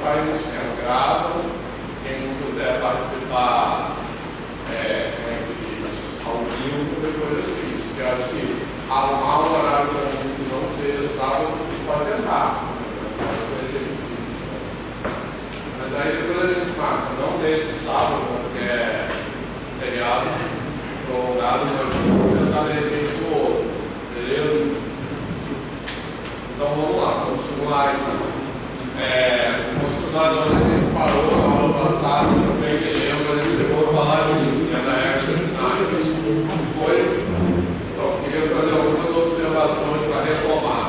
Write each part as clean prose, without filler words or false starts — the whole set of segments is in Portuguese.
faz o esquema, grava, quem não puder participar ao vivo, depois assiste. Porque eu acho que arrumar um horário comum que não seja sábado, pode tentar, mas vai ser difícil. Mas aí depois a gente marca, não deixe sábado, porque é feriado prolongado, mas sentar de repente no outro, beleza? Então vamos lá, continuar então. Continuando onde a gente parou na aula passada, também que lembra, a gente chegou a falar disso, que é da Action Science. Foi? Então, queria fazer algumas observações para retomar.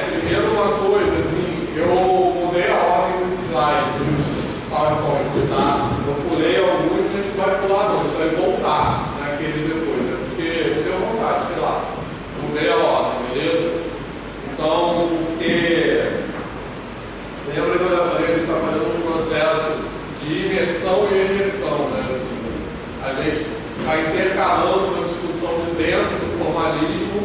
Primeiro uma coisa, assim, eu mudei a ordem do slide dos PowerPoint, tá? Eu pulei alguns, a gente vai pular não, a gente vai voltar naquele depois, né? Porque eu tenho vontade, sei lá, mudei a ordem, beleza? Então, porque lembra que eu já falei que a gente está fazendo um processo de imersão e emersão, né? Assim, a gente está intercalando uma discussão de dentro do formalismo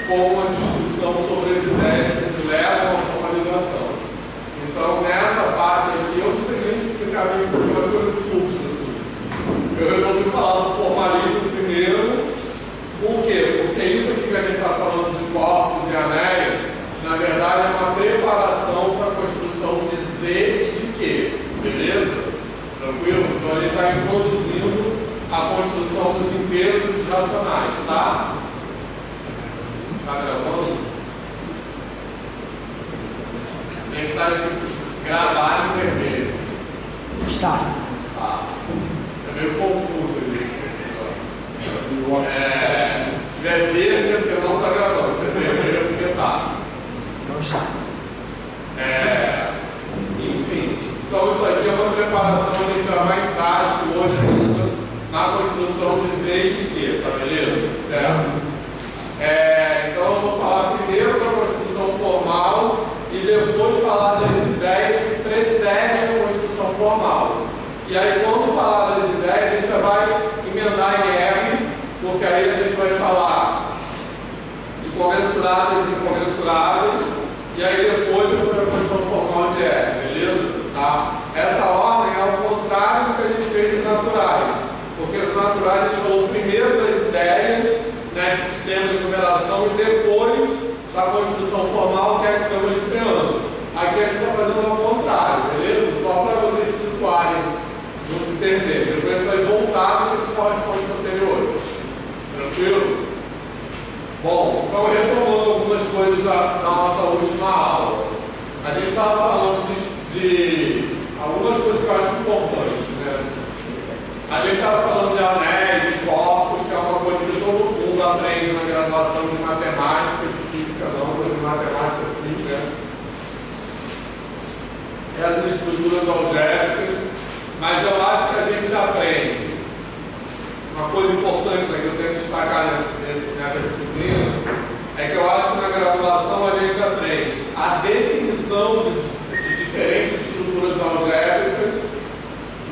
com uma discussão sobre as ideias que levam à formalização. Então, nessa parte aqui, eu não sei nem explicar bem porque vai ser um fluxo, assim. Eu resolvi falar do formalismo primeiro. Por quê? Porque isso aqui que a gente está falando de corpos e anéis, na verdade, é uma preparação para a construção de Z e de Q. Beleza? Tranquilo? Então, ele está introduzindo a construção dos inteiros e dos racionais, tá? Tá gravando? Tem que estar escrito gravar em vermelho. Está. Tá. É meio confuso ali. Se tiver verde é porque não está gravando. Se tiver vermelho é porque está. Não está. Enfim. Então isso aqui é uma preparação, a gente já vai entrar, acho que hoje ainda, na construção de Z e de Q, tá beleza? Certo? Então eu vou falar primeiro da construção formal e depois falar das ideias que precedem a construção formal. E aí quando falar das ideias, a gente já vai emendar em R, porque aí a gente vai falar de comensuráveis e incomensuráveis, e aí depois eu vou para a construção formal de R, beleza? Tá? Essa ordem é ao contrário do que a gente fez nos naturais, porque nos naturais a gente falou primeiro das ideias, né, de sistema de numeração, e depois da construção formal, que é a que chama de triângulo. Aqui a gente está fazendo ao contrário, beleza? Só para vocês se situarem, não se perderem. Depois a gente vai voltar no que a gente fala de pontos anteriores. Tranquilo? Bom, então retomando algumas coisas da nossa última aula. A gente estava falando de algumas coisas que eu acho importantes, né? A gente estava falando de anéis, de corpos, que é uma coisa que todo mundo aprende na graduação de matemática, de física não, mas de matemática sim, né? Essas estruturas algébricas, mas eu acho que a gente aprende uma coisa importante, né, que eu tenho que destacar nessa disciplina, é que eu acho que na graduação a gente aprende a definição de diferentes estruturas algébricas,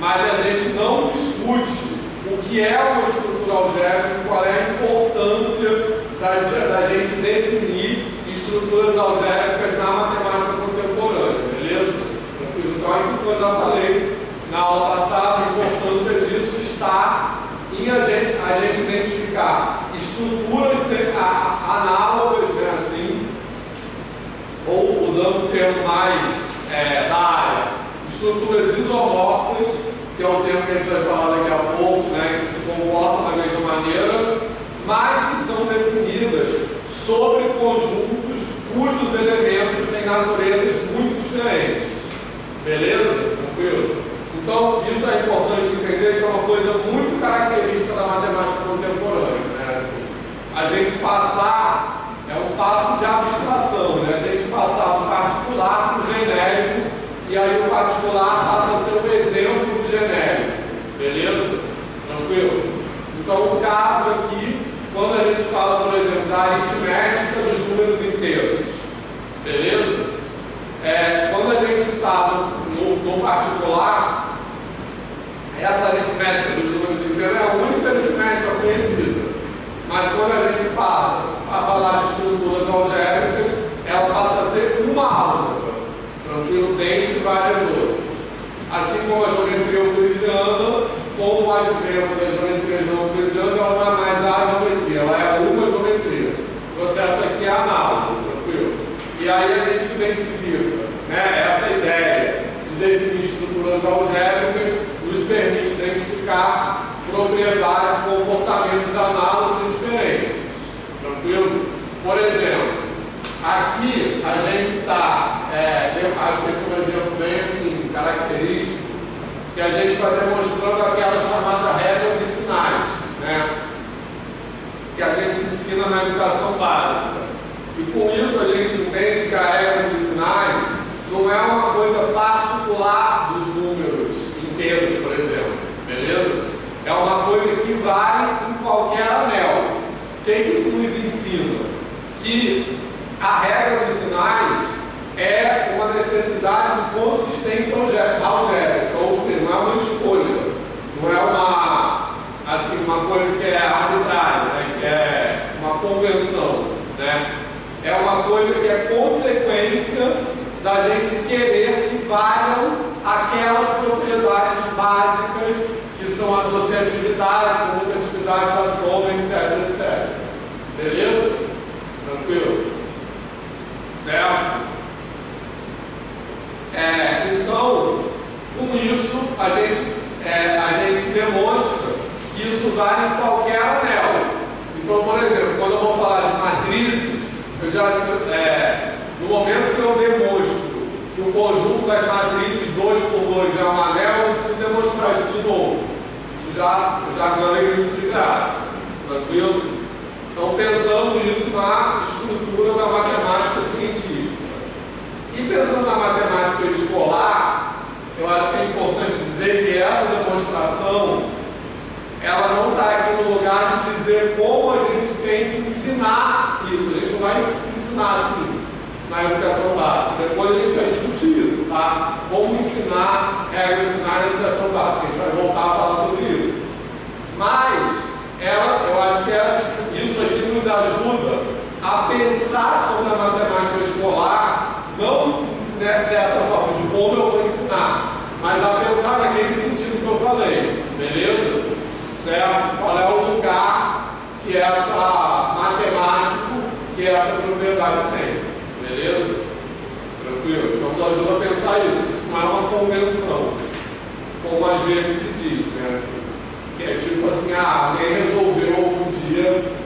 mas a gente não discute o que é uma estrutura algébrica, qual é a importância da gente definir estruturas algébricas na matemática contemporânea, beleza? Então, aquilo que eu já falei na aula passada, a importância disso está em a gente identificar estruturas análogas, né, assim, ou usando o termo mais da área, estruturas isomorfas, que é um termo que a gente vai falar daqui a pouco, né, que se comportam da mesma maneira, mas que são definidas sobre conjuntos cujos elementos têm naturezas muito diferentes. Beleza? Tranquilo? Então, isso é importante entender, que é uma coisa muito característica da matemática contemporânea, né? Assim, a gente passar é um passo de abstração, né? A gente passar do particular para o genérico, e aí o particular passa a ser o exemplo do genérico. Beleza? Tranquilo? Então, o caso aqui, quando a gente fala, por exemplo, da aritmética dos números inteiros, beleza? Quando a gente está no particular, essa aritmética dos números inteiros é a única aritmética conhecida. Mas quando a gente passa a falar de estruturas algébricas, ela passa a ser uma álgebra. tranquilo? Dentre várias outras. Assim como a geometria euclidiana, como o advento da geometria não euclidiana, ela não é mais a geometria, ela é uma geometria. O processo aqui é análogo, tranquilo? E aí a gente identifica, né, essa ideia de definir estruturas algébricas nos permite identificar propriedades, comportamentos análogos e diferentes. Tranquilo? Por exemplo, aqui a gente está, acho que esse é um exemplo bem assim, característico, que a gente está demonstrando aquela chamada regra dos sinais, né? Que a gente ensina na educação básica. E com isso a gente entende que a regra dos sinais não é uma coisa particular dos números inteiros, por exemplo, beleza? É uma coisa que vale em qualquer anel. O que isso nos ensina? Que a regra dos sinais é uma necessidade de consistência algébrica, ou seja, não é uma escolha, não é uma coisa que é arbitrária, né? Que é uma convenção, né? É uma coisa que é consequência da gente querer que valham aquelas propriedades básicas que são a associatividade, comutatividade da soma, etc, etc. Beleza? Tranquilo? Certo? Então, com isso, a gente demonstra que isso vale em qualquer anel. Então, por exemplo, quando eu vou falar de matrizes, no momento que eu demonstro que o conjunto das matrizes 2 por 2 é um anel, eu não preciso demonstrar isso de novo. Isso já ganha isso de graça. Tranquilo? Então, pensando isso na estrutura da matemática científica. E pensando na matemática escolar, eu acho que é importante dizer que essa demonstração, ela não está aqui no lugar de dizer como a gente tem que ensinar isso. A gente não vai ensinar assim na educação básica. Depois a gente vai discutir isso, tá? Como ensinar regras de sinais na educação básica. A gente vai voltar a falar sobre isso. Mas, eu acho que isso aqui nos ajuda a pensar sobre a matemática escolar, não, né, dessa forma, de como eu vou ensinar, mas a pensar naquele sentido que eu falei, beleza? Certo? Qual é o lugar que essa matemática, que essa propriedade tem, beleza? Tranquilo? Então nos ajuda a pensar isso. Isso não é uma convenção, como às vezes se diz, né? Assim, que é tipo assim, alguém resolveu algum dia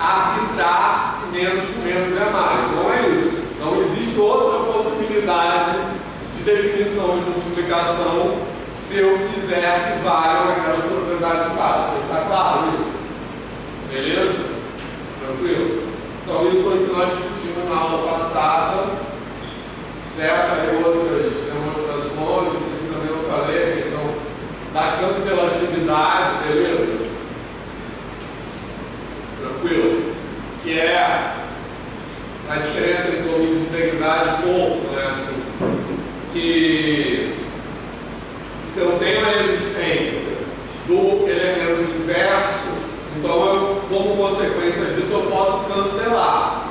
arbitrar que menos com menos é mais. Não é isso. Não existe outra possibilidade de definição de multiplicação se eu quiser que valham aquelas propriedades básicas. Está claro isso? Beleza? Tranquilo? Então isso foi o que nós discutimos na aula passada. Certo? Aí outras demonstrações, isso aqui também eu falei, a questão da cancelatividade, beleza? Tranquilo? Que é a diferença entre domínio de integridade e corpo, né? Assim, que se eu tenho a existência do elemento inverso, então como consequência disso eu posso cancelar.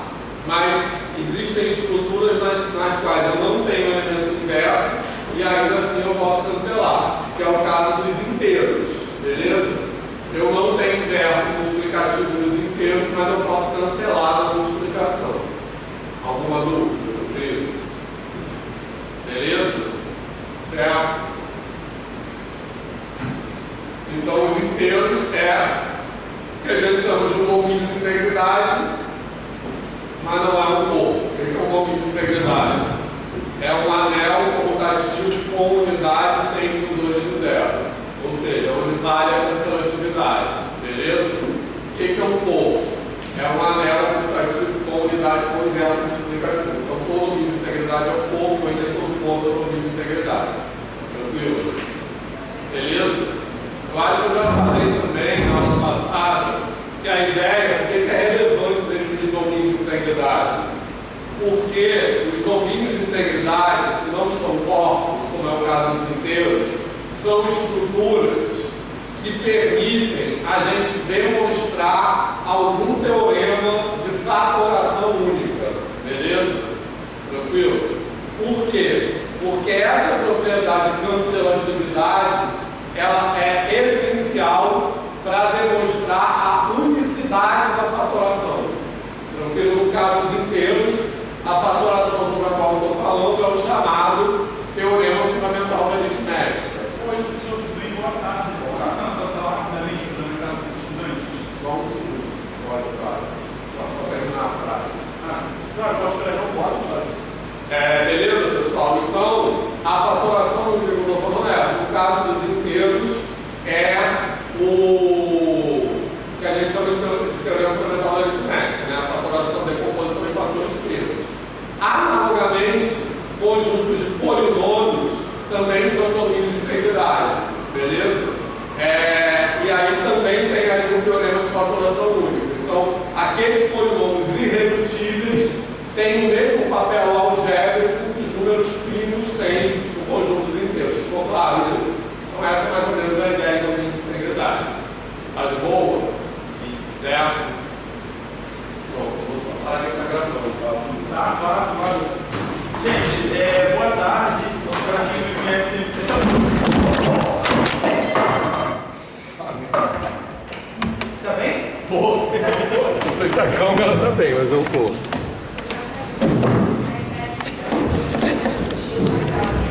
Mas existem estruturas nas quais eu não tenho elemento inverso e ainda assim eu posso cancelar, que é o caso dos inteiros, beleza? Eu não tenho inverso multiplicativo dos inteiros, mas eu posso cancelar na multiplicação. Alguma dúvida sobre isso? Beleza? Certo? Então os inteiros o que a gente chama de um domínio de integridade, mas não é um corpo. O que é um domínio de integridade? É um anel comutativo com unidade sem divisores de zero. Ou seja, a unidade é a cancelatividade. Beleza? O que é um corpo? É um anel comutativo com unidade com inverso multiplicativo. Então todo domínio de integridade é um corpo, ainda todo corpo é um domínio de integridade. Tranquilo? Beleza? Eu acho que eu já falei também na aula passada que a ideia, porque é relevante definir domínio de integridade. Porque os domínios de integridade, que não são corpos, como é o caso dos inteiros, são estruturas que permitem a gente demonstrar algum teorema de fatoração única. Beleza? Tranquilo? Por quê? Porque essa propriedade de cancelatividade ela é essencial para demonstrar a unicidade da fatoração. Tranquilo? No caso dos inteiros, a fatoração sobre a qual eu estou falando é o chamado teorema fundamental da aritmética. Oi, professor, tudo bem? Boa tarde. Posso passar na sua sala rapidamente para o mercado dos estudantes? Vamos seguir. Pode, só terminar a frase. Claro, posso esperar, não pode, claro. Beleza?